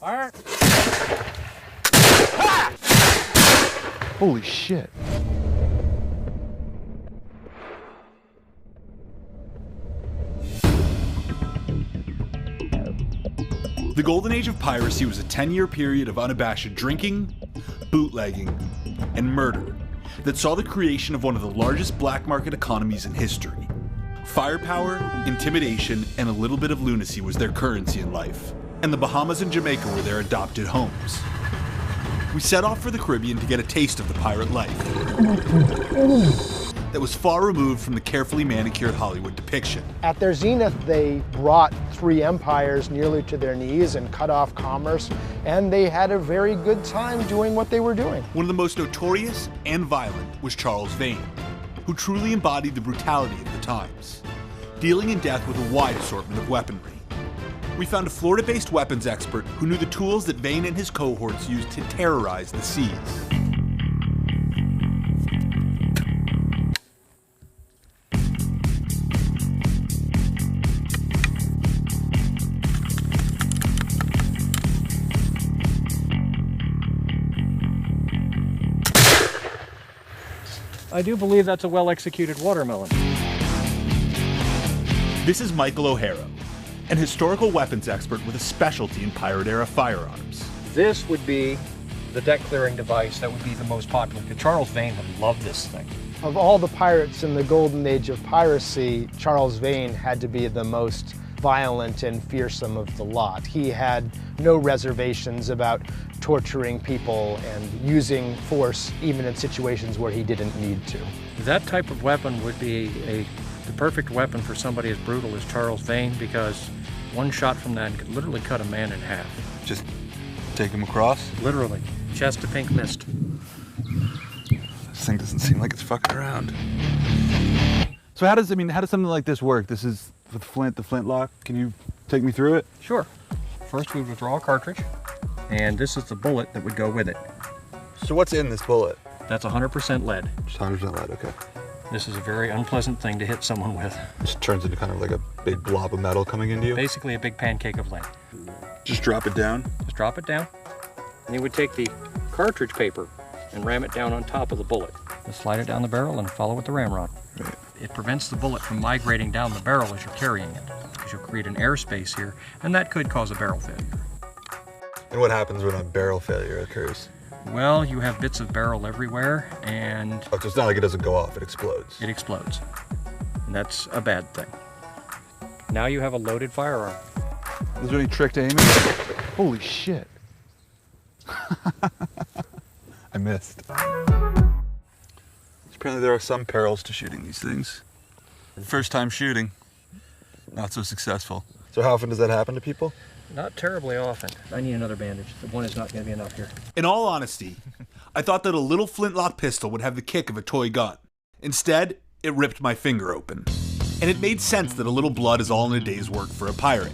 Fire! Holy shit. The golden age of piracy was a 10-year period of unabashed drinking, bootlegging, and murder that saw the creation of one of the largest black market economies in history. Firepower, intimidation, and a little bit of lunacy was their currency in life, and the Bahamas and Jamaica were their adopted homes. We set off for the Caribbean to get a taste of the pirate life that was far removed from the carefully manicured Hollywood depiction. At their zenith, they brought three empires nearly to their knees and cut off commerce, and they had a very good time doing what they were doing. One of the most notorious and violent was Charles Vane, who truly embodied the brutality of the times, dealing in death with a wide assortment of weaponry. We found a Florida-based weapons expert who knew the tools that Vane and his cohorts used to terrorize the seas. I do believe that's a well-executed watermelon. This is Michael O'Hara, an historical weapons expert with a specialty in pirate-era firearms. This would be the deck-clearing device that would be the most popular. Charles Vane would love this thing. Of all the pirates in the golden age of piracy, Charles Vane had to be the most violent and fearsome of the lot. He had no reservations about torturing people and using force even in situations where he didn't need to. That type of weapon would be the perfect weapon for somebody as brutal as Charles Vane, because one shot from that could literally cut a man in half. Just take him across? Literally. Chest to pink mist. This thing doesn't seem like it's fucking around. So how does something like this work? This is with the flintlock. Can you take me through it? Sure. First we would withdraw a cartridge, and this is the bullet that would go with it. So what's in this bullet? That's 100% lead. Just 100% lead, okay. This is a very unpleasant thing to hit someone with. Just turns into kind of like a big blob of metal coming into you? Basically a big pancake of lead. Just drop it down? Just drop it down. And you would take the cartridge paper and ram it down on top of the bullet. Just slide it down the barrel and follow with the ramrod. Right. It prevents the bullet from migrating down the barrel as you're carrying it, because you'll create an airspace here, and that could cause a barrel failure. And what happens when a barrel failure occurs? Well, you have bits of barrel everywhere, and Oh, so it's not like it doesn't go off, it explodes. it explodes. And that's a bad thing. Now you have a loaded firearm. Is there any trick to aiming? Holy shit. I missed. Apparently there are some perils to shooting these things. First time shooting, not so successful. So how often does that happen to people? Not terribly often. I need another bandage. The one is not going to be enough here. In all honesty, I thought that a little flintlock pistol would have the kick of a toy gun. Instead, it ripped my finger open. And it made sense that a little blood is all in a day's work for a pirate.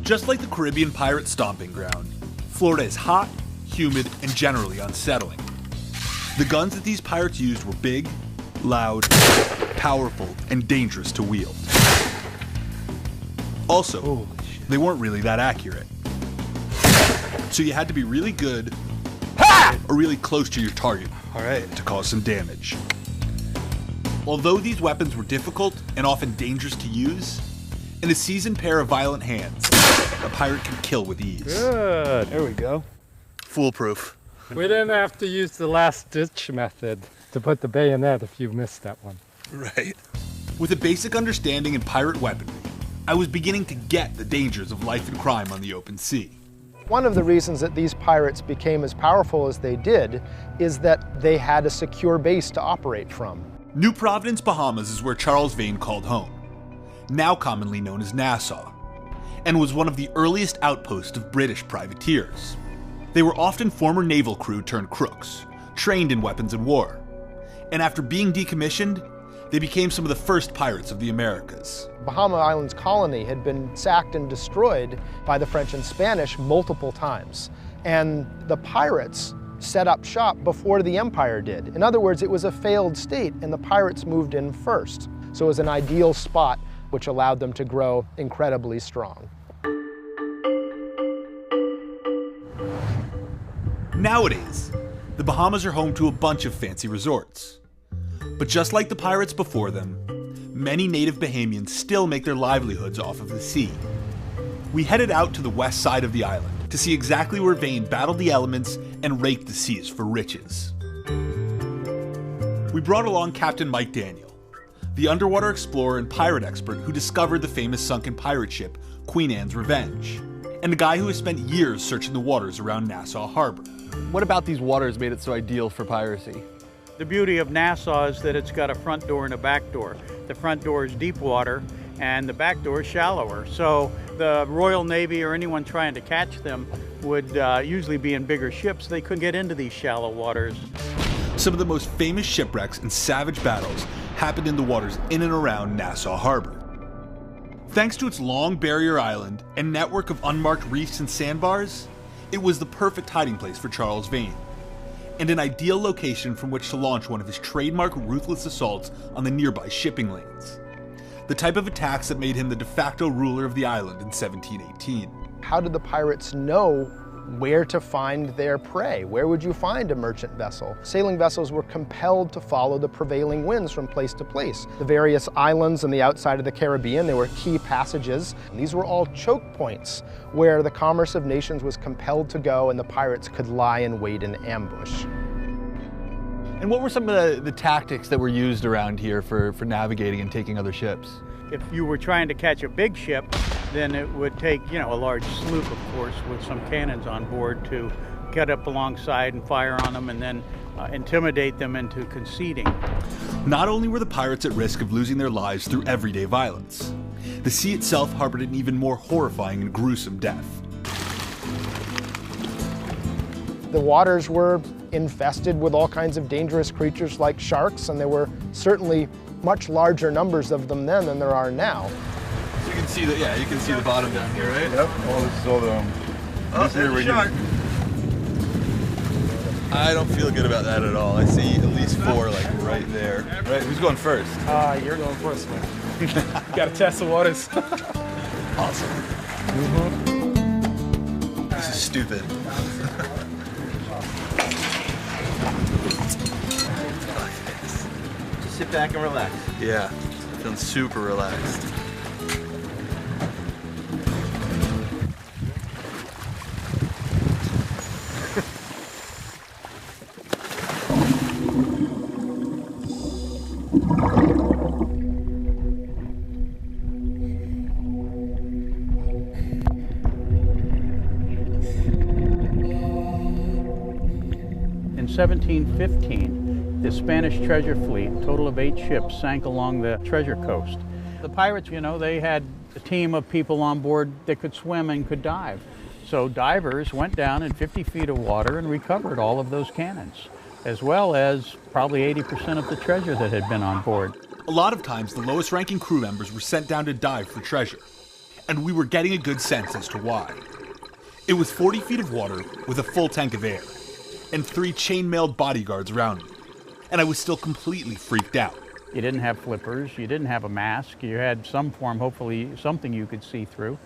Just like the Caribbean pirate stomping ground, Florida is hot, humid, and generally unsettling. The guns that these pirates used were big, loud, powerful, and dangerous to wield. Also, they weren't really that accurate. So you had to be really good or really close to your target to cause some damage. Although these weapons were difficult and often dangerous to use, in a seasoned pair of violent hands, a pirate could kill with ease. Good. There we go. Foolproof. We didn't have to use the last ditch method to put the bayonet if you missed that one. Right. With a basic understanding in pirate weaponry, I was beginning to get the dangers of life and crime on the open sea. One of the reasons that these pirates became as powerful as they did is that they had a secure base to operate from. New Providence, Bahamas is where Charles Vane called home, now commonly known as Nassau, and was one of the earliest outposts of British privateers. They were often former naval crew turned crooks, trained in weapons and war, and after being decommissioned, they became some of the first pirates of the Americas. Bahama Islands colony had been sacked and destroyed by the French and Spanish multiple times, and the pirates set up shop before the empire did. In other words, it was a failed state, and the pirates moved in first. So it was an ideal spot which allowed them to grow incredibly strong. Nowadays, the Bahamas are home to a bunch of fancy resorts. But just like the pirates before them, many native Bahamians still make their livelihoods off of the sea. We headed out to the west side of the island to see exactly where Vane battled the elements and raked the seas for riches. We brought along Captain Mike Daniel, the underwater explorer and pirate expert who discovered the famous sunken pirate ship Queen Anne's Revenge, and a guy who has spent years searching the waters around Nassau Harbor. What about these waters made it so ideal for piracy? The beauty of Nassau is that it's got a front door and a back door. The front door is deep water and the back door is shallower. So the Royal Navy or anyone trying to catch them would usually be in bigger ships. They couldn't get into these shallow waters. Some of the most famous shipwrecks and savage battles happened in the waters in and around Nassau Harbor. Thanks to its long barrier island and network of unmarked reefs and sandbars, it was the perfect hiding place for Charles Vane, and an ideal location from which to launch one of his trademark ruthless assaults on the nearby shipping lanes. The type of attacks that made him the de facto ruler of the island in 1718. How did the pirates know where to find their prey? Where would you find a merchant vessel? Sailing vessels were compelled to follow the prevailing winds from place to place. The various islands on the outside of the Caribbean, there were key passages. These were all choke points where the commerce of nations was compelled to go and the pirates could lie in wait in ambush. And what were some of the tactics that were used around here for navigating and taking other ships? If you were trying to catch a big ship, then it would take, a large sloop, of course, with some cannons on board to get up alongside and fire on them and then intimidate them into conceding. Not only were the pirates at risk of losing their lives through everyday violence, the sea itself harbored an even more horrifying and gruesome death. The waters were infested with all kinds of dangerous creatures like sharks, and there were certainly much larger numbers of them then than there are now. So you can see the you can see the bottom down here, right? Yep. Oh, this is all the. This here where shark. I don't feel good about that at all. I see at least 4 right there. Right, who's going first? You're going first, man. You gotta test the waters. Awesome. This is stupid. Just sit back and relax. Yeah, feeling super relaxed. In 1715, the Spanish treasure fleet, a total of 8 ships, sank along the treasure coast. The pirates, they had a team of people on board that could swim and could dive. So divers went down in 50 feet of water and recovered all of those cannons, as well as probably 80% of the treasure that had been on board. A lot of times, the lowest ranking crew members were sent down to dive for treasure, and we were getting a good sense as to why. It was 40 feet of water with a full tank of air, and 3 chain-mailed bodyguards around me, and I was still completely freaked out. You didn't have flippers, you didn't have a mask, you had some form, hopefully something you could see through.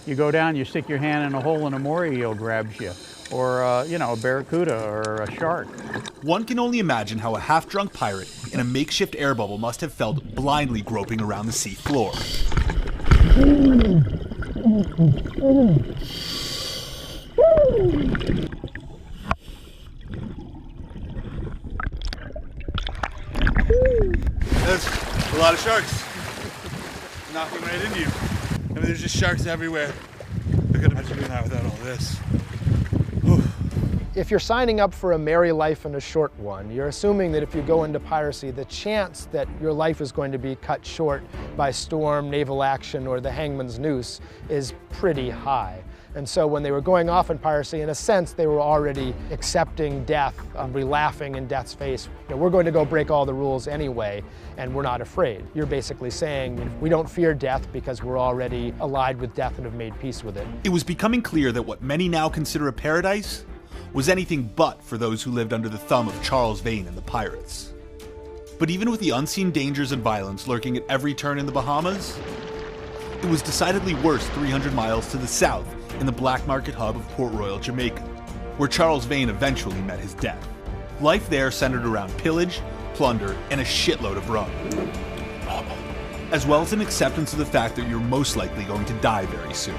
You go down, you stick your hand in a hole and a moray eel grabs you, or a barracuda or a shark. One can only imagine how a half-drunk pirate in a makeshift air bubble must have felt blindly groping around the sea floor. There's a lot of sharks knocking right into you. I mean, there's just sharks everywhere. I couldn't imagine doing that without all this. Whew. If you're signing up for a merry life and a short one, you're assuming that if you go into piracy, the chance that your life is going to be cut short by storm, naval action, or the hangman's noose is pretty high. And so when they were going off in piracy, in a sense, they were already accepting death, laughing in death's face. We're going to go break all the rules anyway, and we're not afraid. You're basically saying we don't fear death because we're already allied with death and have made peace with it. It was becoming clear that what many now consider a paradise was anything but for those who lived under the thumb of Charles Vane and the pirates. But even with the unseen dangers and violence lurking at every turn in the Bahamas, it was decidedly worse 300 miles to the south in the black market hub of Port Royal, Jamaica. where Charles Vane eventually met his death. Life there centered around pillage, plunder, and a shitload of rum, as well as an acceptance of the fact that you're most likely going to die very soon.